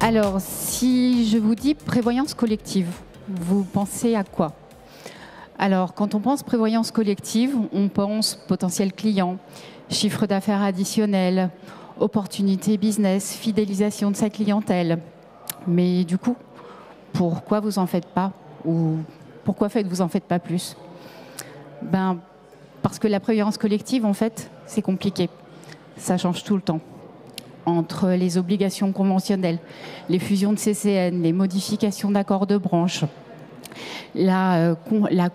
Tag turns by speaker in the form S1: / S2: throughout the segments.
S1: Alors, si je vous dis prévoyance collective, vous pensez à quoi? Alors, quand on pense prévoyance collective, on pense potentiel client, chiffre d'affaires additionnel, opportunité business, fidélisation de sa clientèle. Mais du coup, pourquoi vous en faites pas? Ou pourquoi vous en faites pas plus? Parce que la prévoyance collective, en fait, c'est compliqué. Ça change tout le temps. Entre les obligations conventionnelles, les fusions de CCN, les modifications d'accords de branche, la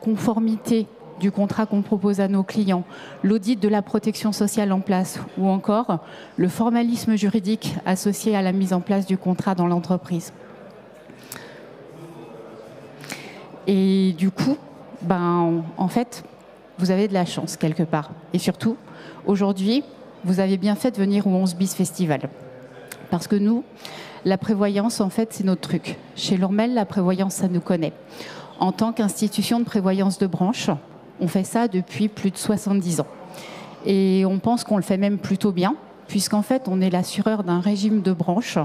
S1: conformité du contrat qu'on propose à nos clients, l'audit de la protection sociale en place ou encore le formalisme juridique associé à la mise en place du contrat dans l'entreprise. Et du coup, en fait, vous avez de la chance quelque part. Et surtout, aujourd'hui, vous avez bien fait de venir au 11 bis Festival. Parce que nous, la prévoyance, en fait, c'est notre truc. Chez Lourmel, la prévoyance, ça nous connaît. En tant qu'institution de prévoyance de branche, on fait ça depuis plus de 70 ans. Et on pense qu'on le fait même plutôt bien, puisqu'en fait, on est l'assureur d'un régime de branche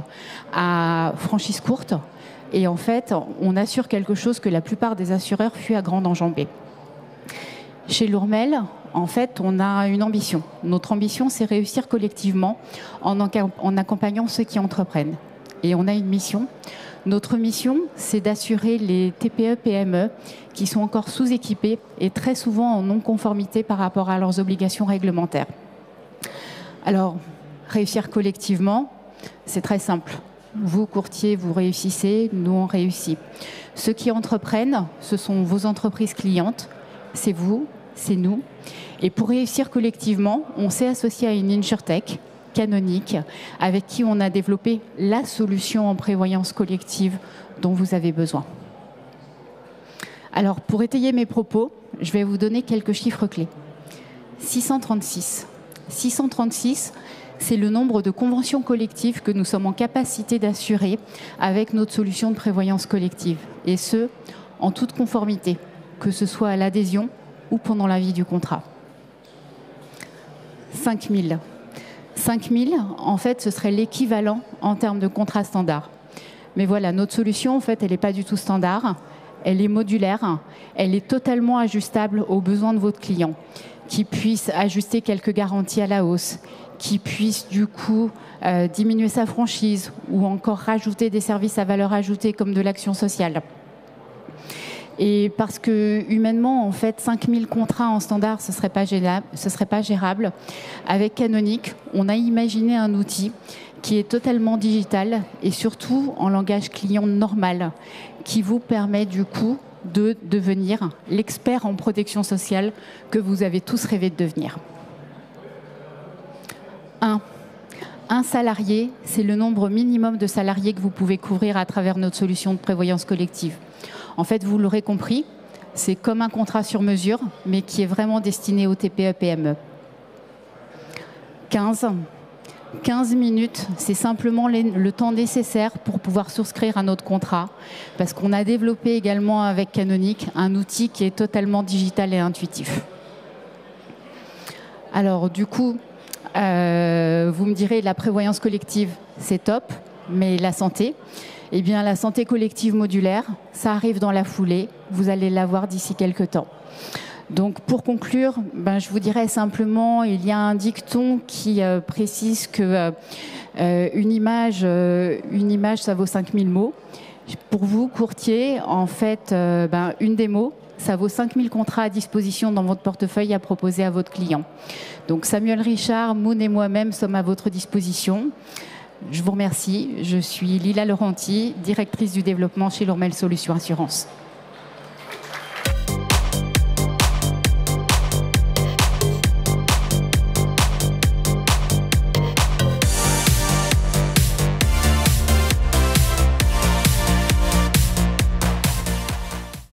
S1: à franchise courte. Et en fait, on assure quelque chose que la plupart des assureurs fuient à grande enjambée. Chez Lourmel, en fait, on a une ambition. Notre ambition, c'est réussir collectivement en accompagnant ceux qui entreprennent. Et on a une mission. Notre mission, c'est d'assurer les TPE-PME qui sont encore sous-équipés et très souvent en non-conformité par rapport à leurs obligations réglementaires. Alors, réussir collectivement, c'est très simple. Vous, courtiers, vous réussissez, nous, on réussit. Ceux qui entreprennent, ce sont vos entreprises clientes, c'est vous, c'est nous. Et pour réussir collectivement, on s'est associé à une insurtech, Canonic, avec qui on a développé la solution en prévoyance collective dont vous avez besoin. Alors, pour étayer mes propos, je vais vous donner quelques chiffres clés. 636. 636, c'est le nombre de conventions collectives que nous sommes en capacité d'assurer avec notre solution de prévoyance collective. Et ce, en toute conformité, que ce soit à l'adhésion ou pendant la vie du contrat. 5000. 5000, en fait, ce serait l'équivalent en termes de contrat standard. Mais voilà, notre solution, en fait, elle n'est pas du tout standard. Elle est modulaire. Elle est totalement ajustable aux besoins de votre client, qui puisse ajuster quelques garanties à la hausse, qui puisse, du coup, diminuer sa franchise ou encore rajouter des services à valeur ajoutée comme de l'action sociale. Et parce que humainement, en fait, 5000 contrats en standard, ce serait pas gérable. Avec Canonic, on a imaginé un outil qui est totalement digital et surtout en langage client normal, qui vous permet du coup de devenir l'expert en protection sociale que vous avez tous rêvé de devenir. Un salarié, c'est le nombre minimum de salariés que vous pouvez couvrir à travers notre solution de prévoyance collective. En fait, vous l'aurez compris, c'est comme un contrat sur mesure, mais qui est vraiment destiné aux TPE-PME. 15 minutes, c'est simplement le temps nécessaire pour pouvoir souscrire à notre contrat, parce qu'on a développé également avec Canonic un outil qui est totalement digital et intuitif. Alors du coup, vous me direz, la prévoyance collective, c'est top, mais la santé, eh bien, la santé collective modulaire, ça arrive dans la foulée. Vous allez l'avoir d'ici quelques temps. Donc, pour conclure, je vous dirais simplement, il y a un dicton qui précise que une image, ça vaut 5000 mots. Pour vous, courtier, en fait, une démo, ça vaut 5000 contrats à disposition dans votre portefeuille à proposer à votre client. Donc, Samuel Richard, Moon et moi-même sommes à votre disposition. Je vous remercie. Je suis Lila Laurenti, directrice du développement chez Lourmel Solutions Assurance.